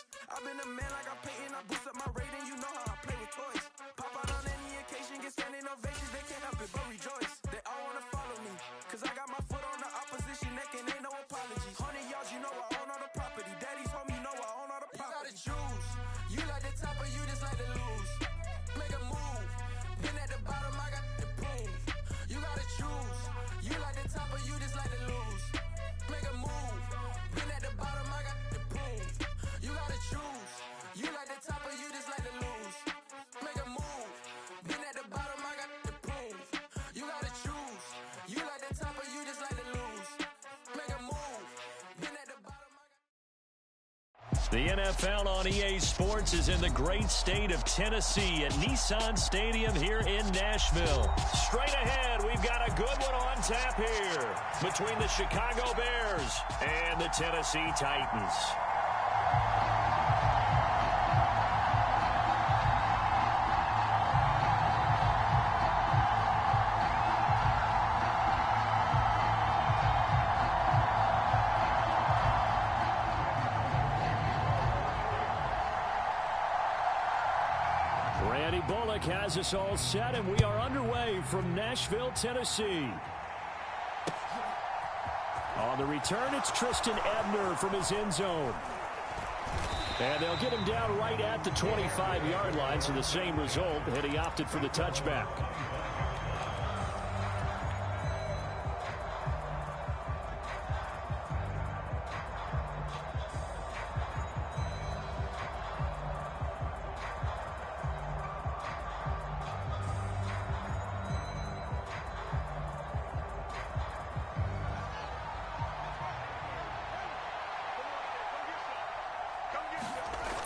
choice. I've been a man like I'm Peyton, I boost up my rating, you know how I play with toys. Pop out on any occasion, get standing ovations, they can't help it but rejoice. They all wanna follow me, cause I got my foot on the opposition neck and ain't no apologies. 100 yards, you know I own all the property. Daddy's home, you know I own all the property. You gotta choose, you like the top or you just like to lose. Make a move, been at the bottom, I got the prove. You gotta choose, you like the top or you just like to lose. Make a move, been at the bottom, I got the prove. You gotta choose, you like the top or you just like to lose. Make a move, been at the bottom, I got the prove. You gotta choose, you like the top or you just like to lose. Make a move, been at the bottom, I got. The NFL on EA Sports is in the great state of Tennessee at Nissan Stadium here in Nashville. Straight ahead, we've got a good one on tap here between the Chicago Bears and the Tennessee Titans. Bullock has us all set, and we are underway from Nashville, Tennessee. On the return, it's Tristan Ebner from his end zone. And they'll get him down right at the 25-yard line, so the same result, and he opted for the touchback.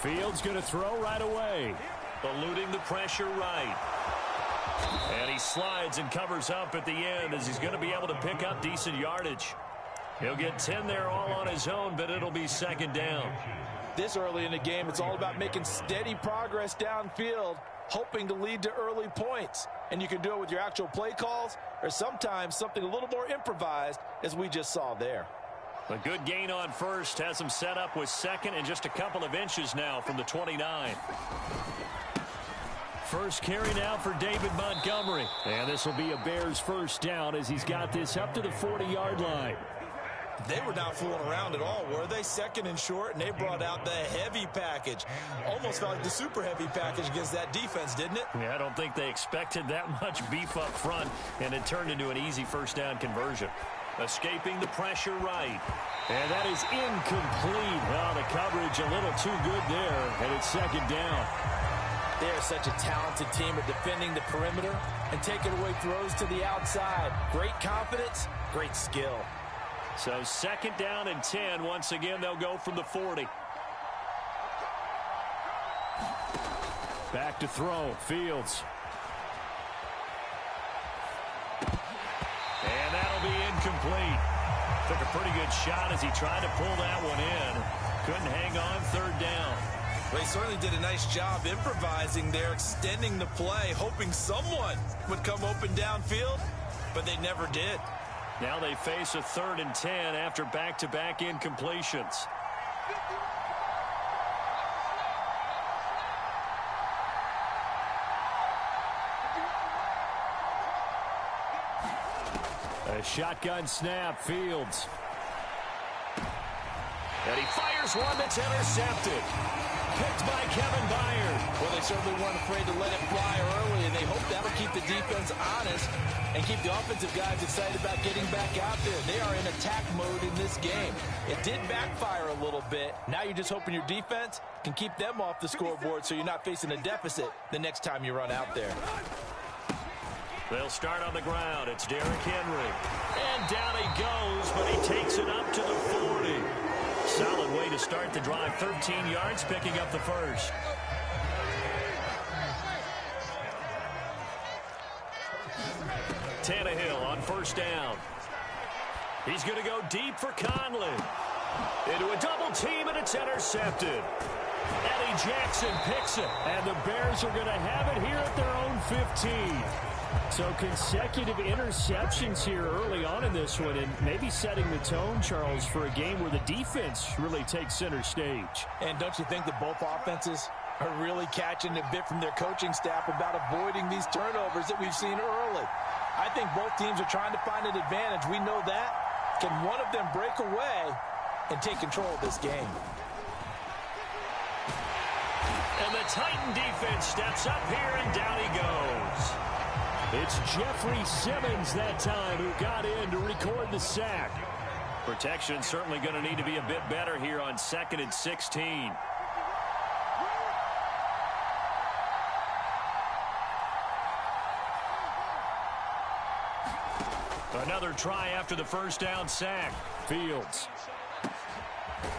Fields going to throw right away. Eluding the pressure right. And he slides and covers up at the end as he's going to be able to pick up decent yardage. He'll get 10 there all on his own, but it'll be second down. This early in the game, it's all about making steady progress downfield, hoping to lead to early points. And you can do it with your actual play calls or sometimes something a little more improvised, as we just saw there. A good gain on first has him set up with second and just a couple of inches now from the 29. First carry now for David Montgomery. And this will be a Bears first down as he's got this up to the 40-yard line. They were not fooling around at all, were they? Second and short, and they brought out the heavy package. Almost felt like the super heavy package against that defense, didn't it? Yeah, I don't think they expected that much beef up front, and it turned into an easy first down conversion. Escaping the pressure right. And that is incomplete. Oh, the coverage a little too good there, and it's second down. They are such a talented team at defending the perimeter and taking away throws to the outside. Great confidence, great skill. So second down and 10. Once again, they'll go from the 40. Back to throw. Fields. And that'll be incomplete. Took a pretty good shot as he tried to pull that one in. Couldn't hang on, third down. Well, he certainly did a nice job improvising there, extending the play, hoping someone would come open downfield, but they never did. Now they face a 3rd and 10 after back-to-back incompletions. A shotgun snap, Fields. And he fires one that's intercepted. Picked by Kevin Byard. Well, they certainly weren't afraid to let it fly early, and they hope that'll keep the defense honest and keep the offensive guys excited about getting back out there. They are in attack mode in this game. It did backfire a little bit. Now you're just hoping your defense can keep them off the scoreboard so you're not facing a deficit the next time you run out there. They'll start on the ground. It's Derrick Henry. And down he goes, but he takes it up to the 40. Solid way to start the drive. 13 yards, picking up the first. Tannehill on first down. He's going to go deep for Conley. Into a double team, and it's intercepted. Eddie Jackson picks it, and the Bears are going to have it here at their own 15. So consecutive interceptions here early on in this one, and maybe setting the tone, Charles, for a game where the defense really takes center stage. And don't you think that both offenses are really catching a bit from their coaching staff about avoiding these turnovers that we've seen early? I think both teams are trying to find an advantage. We know that. Can one of them break away and take control of this game? And the Titan defense steps up here, and down he goes. It's Jeffrey Simmons that time who got in to record the sack. Protection certainly going to need to be a bit better here on 2nd and 16. Another try after the first down sack. Fields.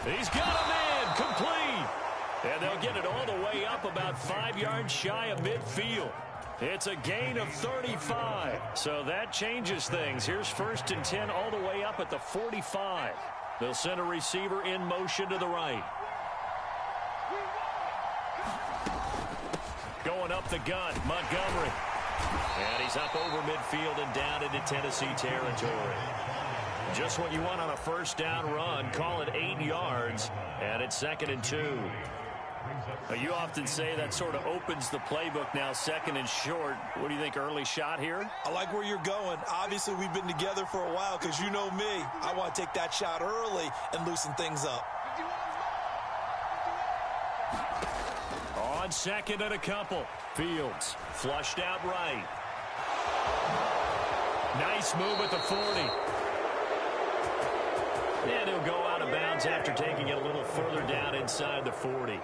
He's got a man complete. And they'll get it all the way up about 5 yards shy of midfield. It's a gain of 35. So that changes things. Here's 1st and 10 all the way up at the 45. They'll send a receiver in motion to the right. Going up the gun, Montgomery. And he's up over midfield and down into Tennessee territory. Just what you want on a first down run. Call it 8 yards. And it's 2nd and 2. You often say that sort of opens the playbook now, 2nd and short. What do you think, early shot here? I like where you're going. Obviously, we've been together for a while because you know me. I want to take that shot early and loosen things up. On 2nd and a couple. Fields flushed out right. Nice move at the 40. And he'll go out of bounds after taking it a little further down inside the 40.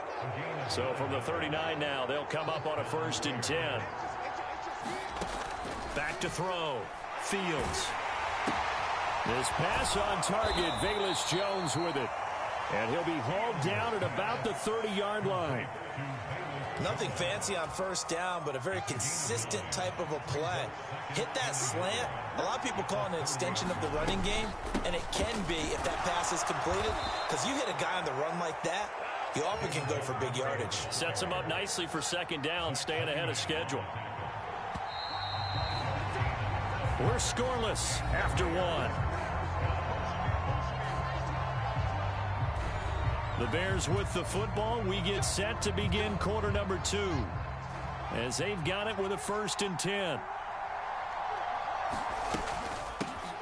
So from the 39 now, they'll come up on a 1st and 10. Back to throw. Fields. This pass on target. Velus Jones with it. And he'll be hauled down at about the 30-yard line. Nothing fancy on first down, but a very consistent type of a play. Hit that slant. A lot of people call it an extension of the running game, and it can be if that pass is completed, because you hit a guy on the run like that, you often can go for big yardage. Sets him up nicely for 2nd down, staying ahead of schedule. We're scoreless after 1. The Bears with the football. We get set to begin quarter number 2 as they've got it with a 1st and 10.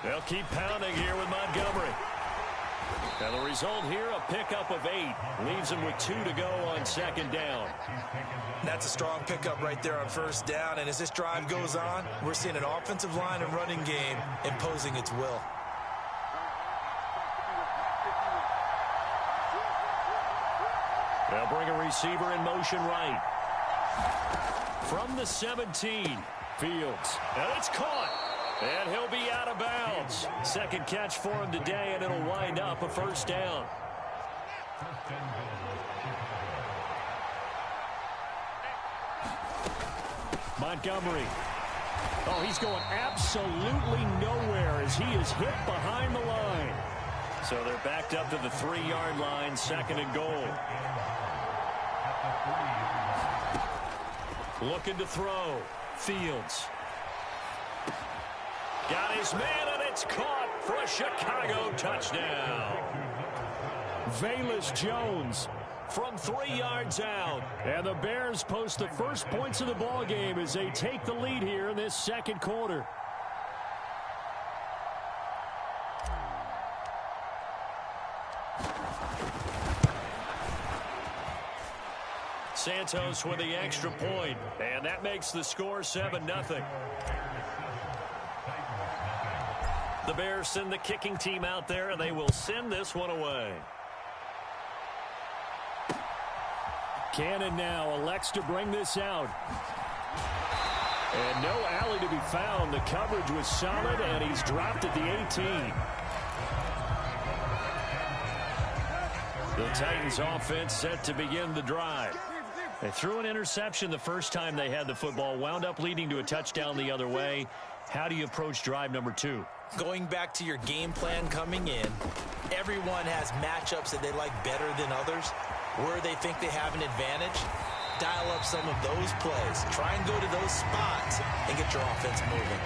They'll keep pounding here with Montgomery. And the result here, a pickup of 8. Leaves them with 2 to go on 2nd down. That's a strong pickup right there on first down. And as this drive goes on, we're seeing an offensive line and running game imposing its will. They'll bring a receiver in motion right. From the 17, Fields. And it's caught. And he'll be out of bounds. 2nd catch for him today, and it'll wind up a 1st down. Montgomery. Oh, he's going absolutely nowhere as he is hit behind the line. So they're backed up to the 3-yard line, 2nd and goal. Looking to throw. Fields. Got his man, and it's caught for a Chicago touchdown. Velus Jones from 3 yards out. And the Bears post the first points of the ball game as they take the lead here in this 2nd quarter. Santos with the extra point, and that makes the score 7-0. The Bears send the kicking team out there, and they will send this one away. Cannon now elects to bring this out. And no alley to be found. The coverage was solid, and he's dropped at the 18. The Titans offense set to begin the drive. They threw an interception the first time they had the football, wound up leading to a touchdown the other way. How do you approach drive number 2? Going back to your game plan coming in, everyone has matchups that they like better than others, where they think they have an advantage. dial up some of those plays. Try and go to those spots and get your offense moving.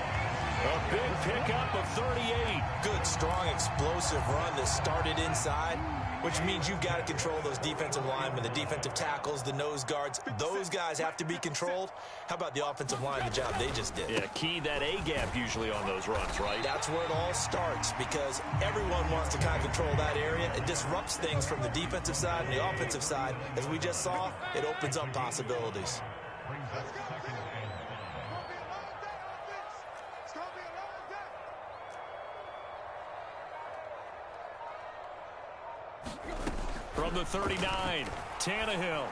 A big pickup of 38. Good, strong, explosive run that started inside, which means you've got to control those defensive linemen, the defensive tackles, the nose guards. Those guys have to be controlled. How about the offensive line, the job they just did? Yeah, key that A-gap usually on those runs, right? That's where it all starts, because everyone wants to kind of control that area. It disrupts things from the defensive side and the offensive side. As we just saw, it opens up possibilities. From the 39, Tannehill.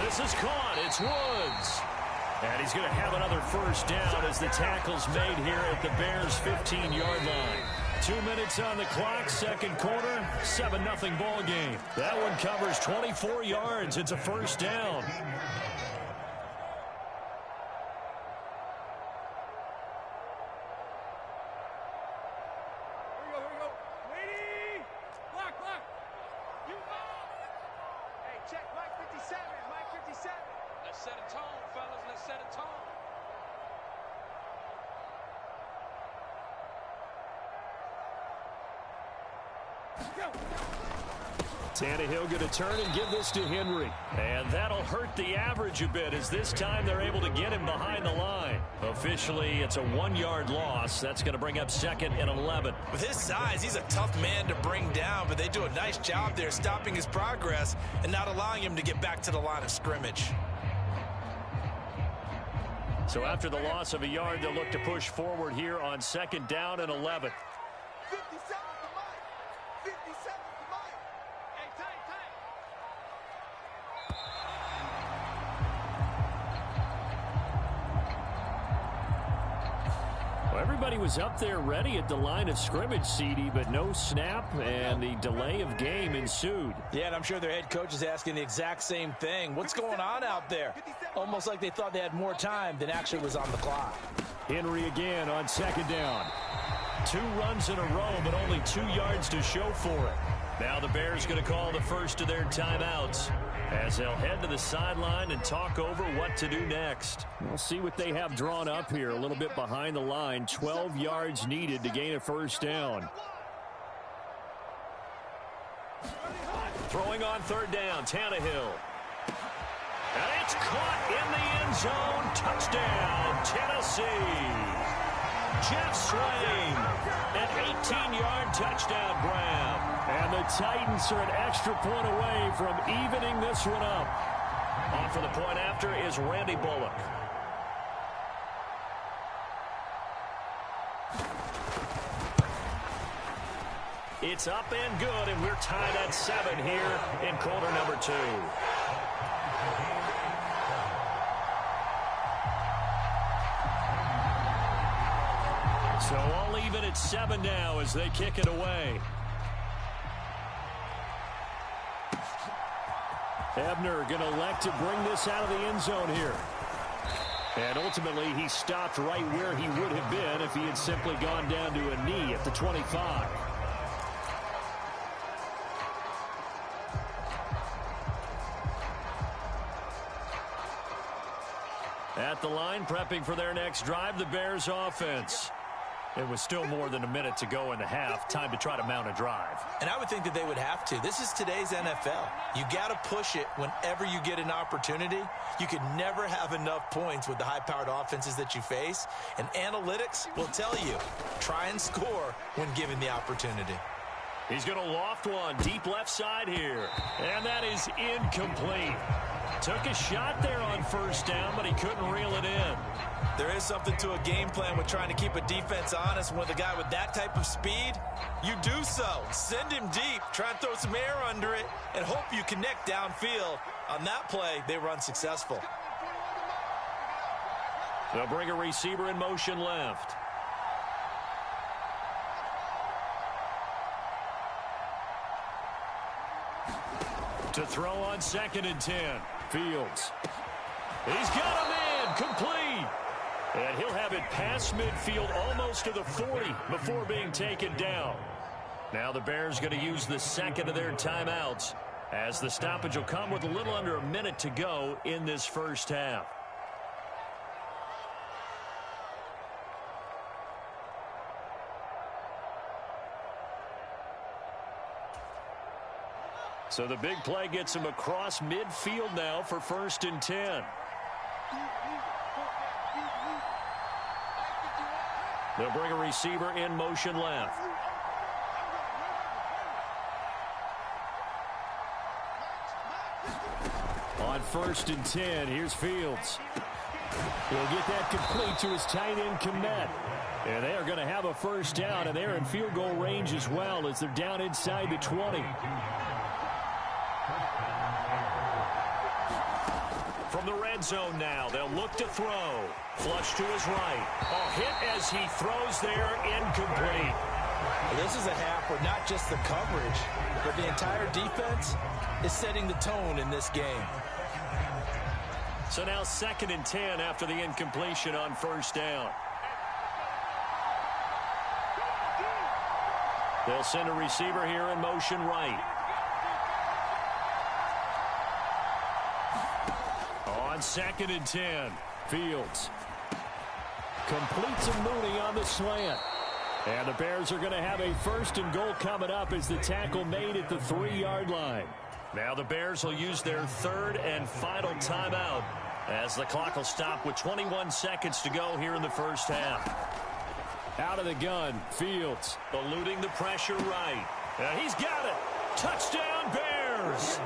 This is caught. It's Woods. And he's going to have another first down as the tackle's made here at the Bears' 15-yard line. 2 minutes on the clock, second quarter, 7-0 ball game. That one covers 24 yards. It's a first down. Tannehill going to turn and give this to Henry. And that'll hurt the average a bit, as this time they're able to get him behind the line. Officially, it's a 1-yard loss. That's going to bring up 2nd and 11. With his size, he's a tough man to bring down, but they do a nice job there stopping his progress and not allowing him to get back to the line of scrimmage. So after the loss of a yard, they'll look to push forward here on 2nd down and 11. Everybody was up there ready at the line of scrimmage, CD, but no snap, and the delay of game ensued. Yeah, and I'm sure their head coach is asking the exact same thing. What's going on out there? Almost like they thought they had more time than actually was on the clock. Henry again on 2nd down. 2 runs in a row, but only 2 yards to show for it. Now the Bears going to call the first of their timeouts, as they'll head to the sideline and talk over what to do next. We'll see what they have drawn up here, a little bit behind the line. 12 yards needed to gain a first down. Throwing on 3rd down, Tannehill. And it's caught in the end zone. Touchdown, Tennessee. Jeff Swain, an 18-yard touchdown grab. And the Titans are an extra point away from evening this one up. On for the point after is Randy Bullock. It's up and good, and we're tied at 7 here in quarter number 2. So all even at 7 now as they kick it away. Ebner going to elect to bring this out of the end zone here. And ultimately, he stopped right where he would have been if he had simply gone down to a knee at the 25. At the line, prepping for their next drive, the Bears offense. It was still more than a minute to go in the half. Time to try to mount a drive. And I would think that they would have to. This is today's NFL. You got to push it whenever you get an opportunity. You could never have enough points with the high-powered offenses that you face. And analytics will tell you, try and score when given the opportunity. He's going to loft one deep left side here. And that is incomplete. Took a shot there on first down, but he couldn't reel it in. There is something to a game plan with trying to keep a defense honest. And with a guy with that type of speed, you do so. Send him deep. Try and throw some air under it and hope you connect downfield. On that play, they run successful. They'll bring a receiver in motion left. To throw on 2nd and 10. Fields. He's got him in. Complete. And he'll have it past midfield almost to the 40 before being taken down. Now the Bears going to use the second of their timeouts as the stoppage will come with a little under a minute to go in this first half. So the big play gets him across midfield now for 1st and 10. They'll bring a receiver in motion left. On 1st and 10, here's Fields. He'll get that complete to his tight end, Komet. And they are going to have a first down, and they're in field goal range as well as they're down inside the 20. From the red zone now, they'll look to throw. Flush to his right. A hit as he throws there, incomplete. This is a half where not just the coverage, but the entire defense is setting the tone in this game. So now 2nd and 10 after the incompletion on 1st down. They'll send a receiver here in motion right. On 2nd and 10, Fields completes a Mooney on the slant. And the Bears are going to have a 1st and goal coming up as the tackle made at the 3-yard line. Now the Bears will use their 3rd and final timeout as the clock will stop with 21 seconds to go here in the first half. Out of the gun, Fields eluding the pressure right. He's got it. Touchdown, Bears.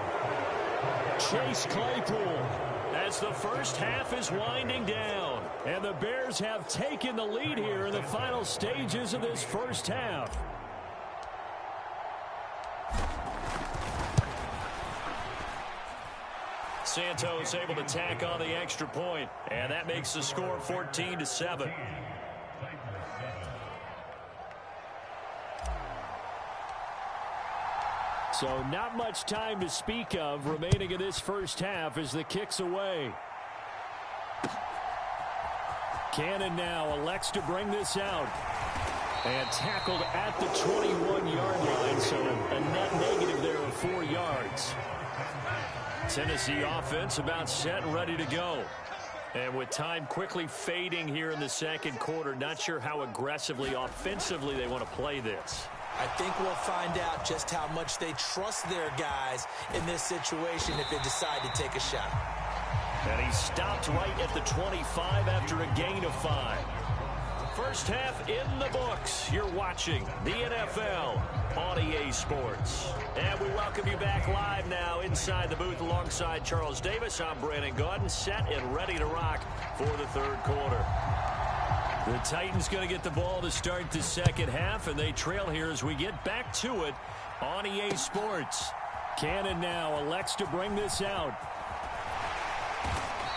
Chase Claypool as the first half is winding down. And the Bears have taken the lead here in the final stages of this first half. Santos able to tack on the extra point, and that makes the score 14-7. So not much time to speak of remaining in this first half as the kick's away. Cannon now elects to bring this out. And tackled at the 21-yard line, so a net negative there of 4 yards. Tennessee offense about set and ready to go. And with time quickly fading here in the second quarter, not sure how aggressively, offensively they want to play this. I think we'll find out just how much they trust their guys in this situation if they decide to take a shot. And he stopped right at the 25 after a gain of 5. First half in the books. You're watching the NFL on EA Sports. And we welcome you back live now inside the booth alongside Charles Davis. I'm Brandon Gaudin, set and ready to rock for the third quarter. The Titans going to get the ball to start the second half, and they trail here as we get back to it on EA Sports. Cannon now elects to bring this out.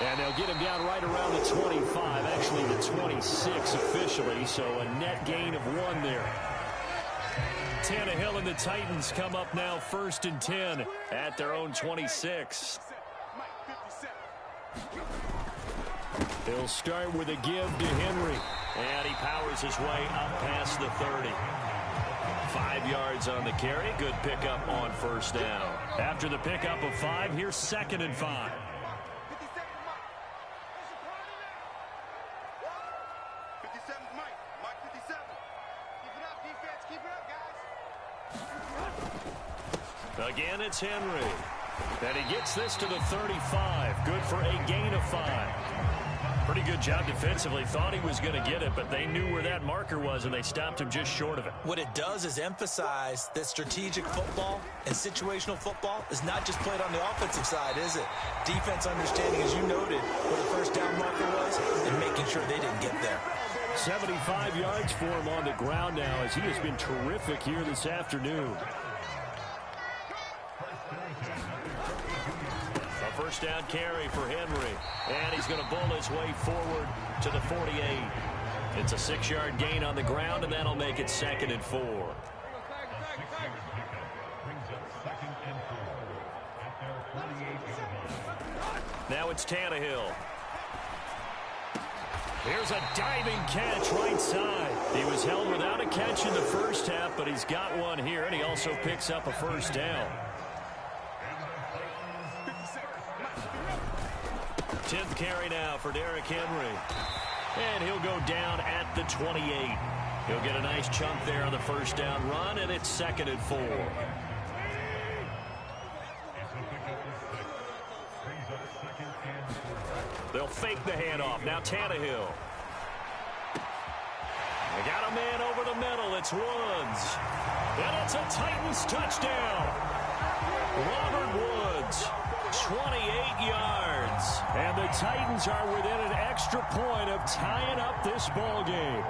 And they'll get him down right around the 25, actually the 26 officially, so a net gain of 1 there. Tannehill and the Titans come up now 1st and 10 at their own 26. They'll start with a give to Henry. And he powers his way up past the 30. 5 yards on the carry. Good pickup on first down. After the pickup of 5, here's 2nd and 5. Again, it's Henry. And he gets this to the 35. Good for a gain of 5. Pretty good job defensively. Thought he was going to get it, but they knew where that marker was, and they stopped him just short of it. What it does is emphasize that strategic football and situational football is not just played on the offensive side, is it? Defense understanding, as you noted, where the first down marker was and making sure they didn't get there. 75 yards for him on the ground now as he has been terrific here this afternoon. A first down carry for Henry. And he's going to bull his way forward to the 48. It's a 6-yard gain on the ground, and that'll make it 2nd and 4. Now it's Tannehill. Here's a diving catch right side. He was held without a catch in the first half, but he's got one here, and he also picks up a first down. 10th carry now for Derrick Henry. And he'll go down at the 28. He'll get a nice chunk there on the first down run, and it's 2nd and 4. They'll fake the handoff. Now Tannehill. They got a man over the middle. It's Woods. And it's a Titans touchdown. Robert Woods, 28 yards. And the Titans are within an extra point of tying up this ball game.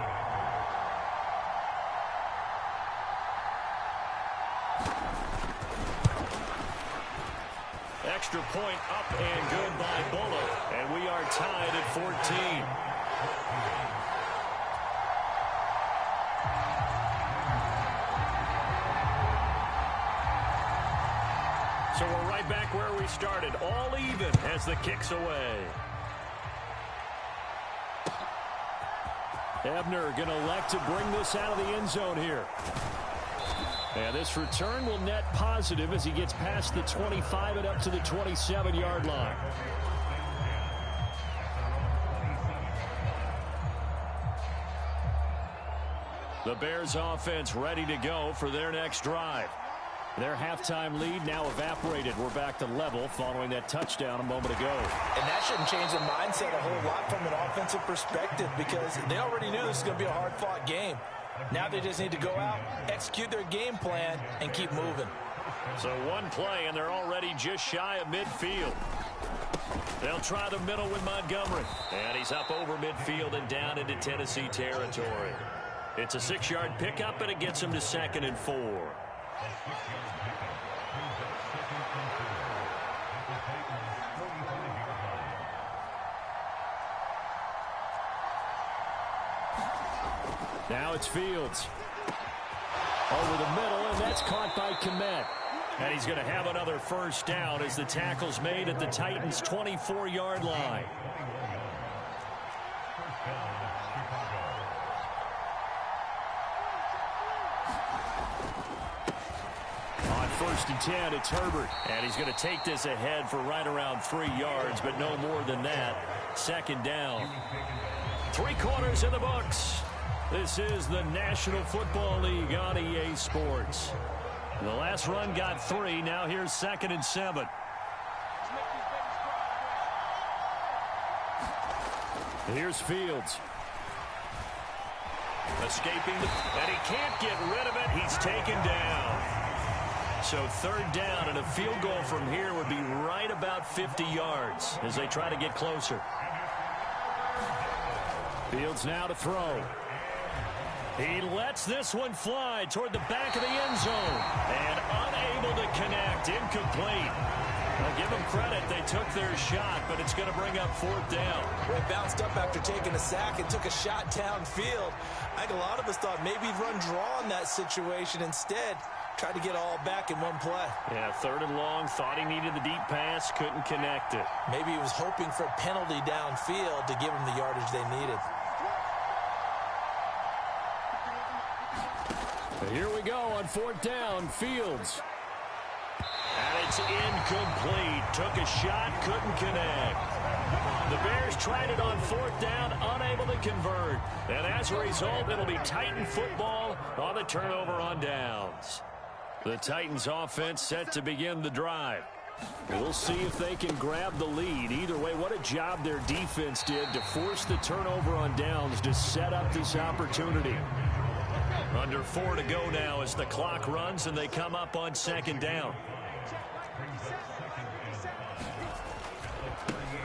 Extra point up and good by Bullock. And we are tied at 14. So we're right back where we started, all even as the kick's away. Ebner going to elect to bring this out of the end zone here. And this return will net positive as he gets past the 25 and up to the 27-yard line. The Bears offense ready to go for their next drive. Their halftime lead now evaporated. We're back to level following that touchdown a moment ago. And that shouldn't change the mindset a whole lot from an offensive perspective because they already knew this was going to be a hard-fought game. Now they just need to go out, execute their game plan, and keep moving. So one play, and they're already just shy of midfield. They'll try the middle with Montgomery. And he's up over midfield and down into Tennessee territory. It's a 6-yard pickup, and it gets him to 2nd and 4. Now it's Fields. Over the middle, and that's caught by Kmet. And he's going to have another first down as the tackle's made at the Titans' 24-yard line. On 1st and 10, it's Herbert. And he's going to take this ahead for right around 3 yards, but no more than that. 2nd down. 3 quarters in the books. This is the National Football League on EA Sports. The last run got 3. Now here's 2nd and 7. Here's Fields. Escaping, and he can't get rid of it. He's taken down. So 3rd down, and a field goal from here would be right about 50 yards as they try to get closer. Fields now to throw. He lets this one fly toward the back of the end zone. And unable to connect. Incomplete. I'll give them credit. They took their shot, but it's going to bring up 4th down. Well, he bounced up after taking a sack and took a shot downfield. I think a lot of us thought maybe he'd run draw in that situation. Instead, tried to get all back in one play. Yeah, 3rd and long. Thought he needed the deep pass. Couldn't connect it. Maybe he was hoping for a penalty downfield to give him the yardage they needed. Here we go on 4th down. Fields. And it's incomplete. Took a shot, couldn't connect. The Bears tried it on 4th down, unable to convert. And as a result, it'll be Titan football on the turnover on downs. The Titans offense set to begin the drive. We'll see if they can grab the lead. Either way, what a job their defense did to force the turnover on downs to set up this opportunity. Under 4 to go now as the clock runs and they come up on 2nd down.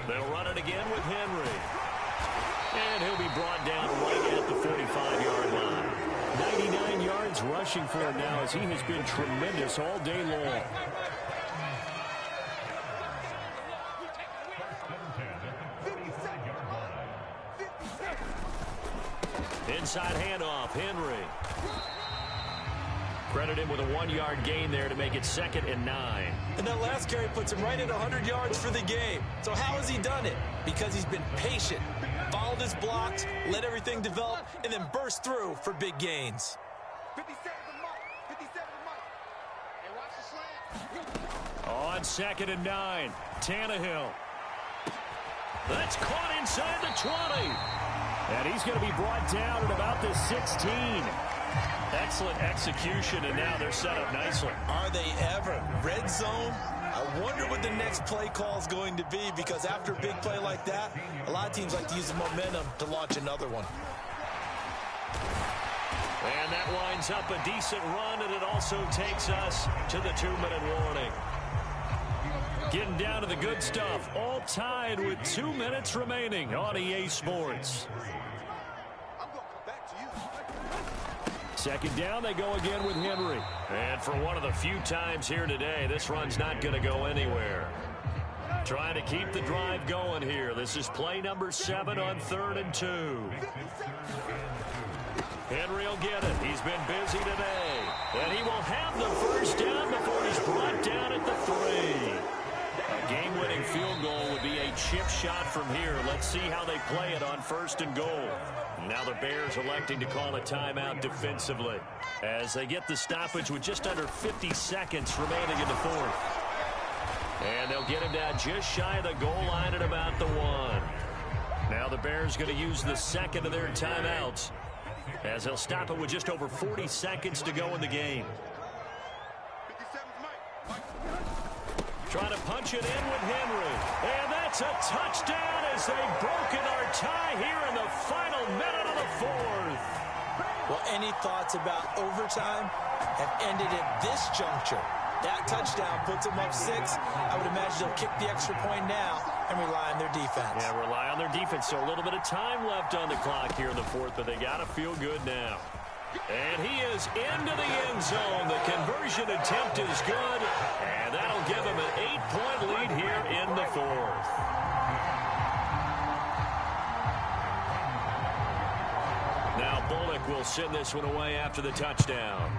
They'll run it again with Henry. And he'll be brought down right at the 45-yard line. 99 yards rushing for him now as he has been tremendous all day long. Inside handoff, Henry. Credit him with a 1-yard gain there to make it 2nd and 9. And that last carry puts him right at 100 yards for the game. So how has he done it? Because he's been patient, followed his blocks, let everything develop, and then burst through for big gains. 57 On 2nd and 9, Tannehill. That's caught inside the 20. And he's going to be brought down at about the 16. Excellent execution, and now they're set up nicely. Are they ever? Red zone? I wonder what the next play call is going to be, because after a big play like that, a lot of teams like to use the momentum to launch another one. And that winds up a decent run, and it also takes us to the 2-minute warning. Getting down to the good stuff, all tied with 2 minutes remaining on EA Sports. Second down, they go again with Henry. And for one of the few times here today, this run's not going to go anywhere. Trying to keep the drive going here. This is play number 7 on 3rd and 2. Henry will get it. He's been busy today. And he will have the first down before he's brought down at the 3. A game-winning field goal would be a chip shot from here. Let's see how they play it on 1st and goal. Now the Bears electing to call a timeout defensively as they get the stoppage with just under 50 seconds remaining in the 4th. And they'll get him down just shy of the goal line at about the 1. Now the Bears going to use the second of their timeouts as they'll stop it with just over 40 seconds to go in the game. Trying to punch it in with Henry. And that's a touchdown as they've broken our tie here in the final minute of the 4th. Well, any thoughts about overtime have ended at this juncture. That touchdown puts them up 6. I would imagine they'll kick the extra point now and rely on their defense. Yeah, rely on their defense. So a little bit of time left on the clock here in the 4th, but they got to feel good now. And he is into the end zone. The conversion attempt is good, and that'll give him an 8-point lead here in the 4th. Now Bullock will send this one away after the touchdown.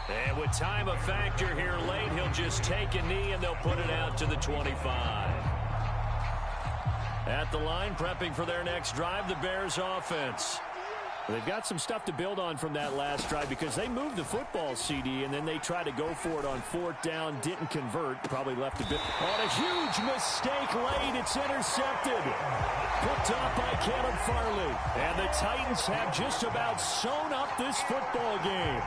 And with time a factor here late, he'll just take a knee, and they'll put it out to the 25. At the line, prepping for their next drive, the Bears offense. They've got some stuff to build on from that last drive because they moved the football, CD, and then they tried to go for it on 4th down, didn't convert, probably left a bit. On a huge mistake late, it's intercepted. Picked off by Caleb Farley. And the Titans have just about sewn up this football game.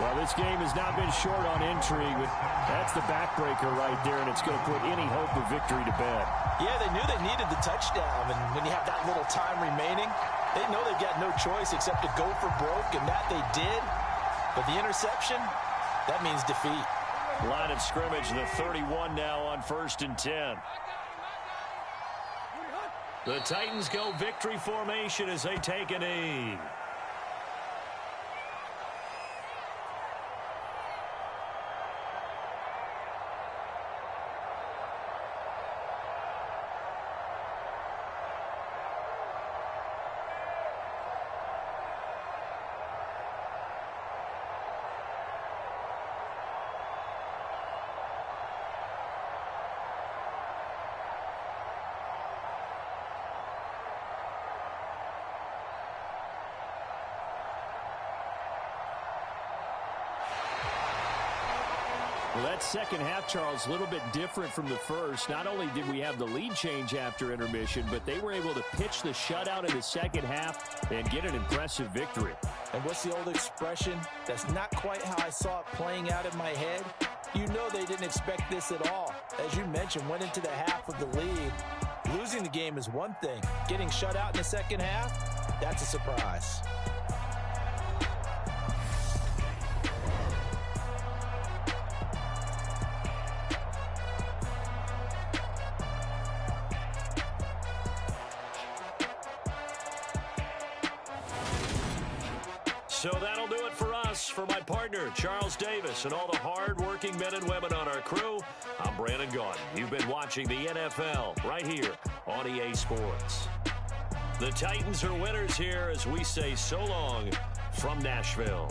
Well, this game has not been short on intrigue. That's the backbreaker right there, and it's going to put any hope of victory to bed. Yeah, they knew they needed the touchdown, and when you have that little time remaining, they know they've got no choice except to go for broke, and that they did. But the interception, that means defeat. Line of scrimmage, the 31 now on 1st and 10. The Titans go victory formation as they take a knee. Well, that second half, Charles, a little bit different from the first. Not only did we have the lead change after intermission, but they were able to pitch the shutout in the second half and get an impressive victory. And what's the old expression? That's not quite how I saw it playing out in my head. You know they didn't expect this at all. As you mentioned, went into the half with the lead. Losing the game is one thing. Getting shut out in the second half, that's a surprise. So that'll do it for us. For my partner, Charles Davis, and all the hard-working men and women on our crew, I'm Brandon Gaudin. You've been watching the NFL right here on EA Sports. The Titans are winners here as we say so long from Nashville.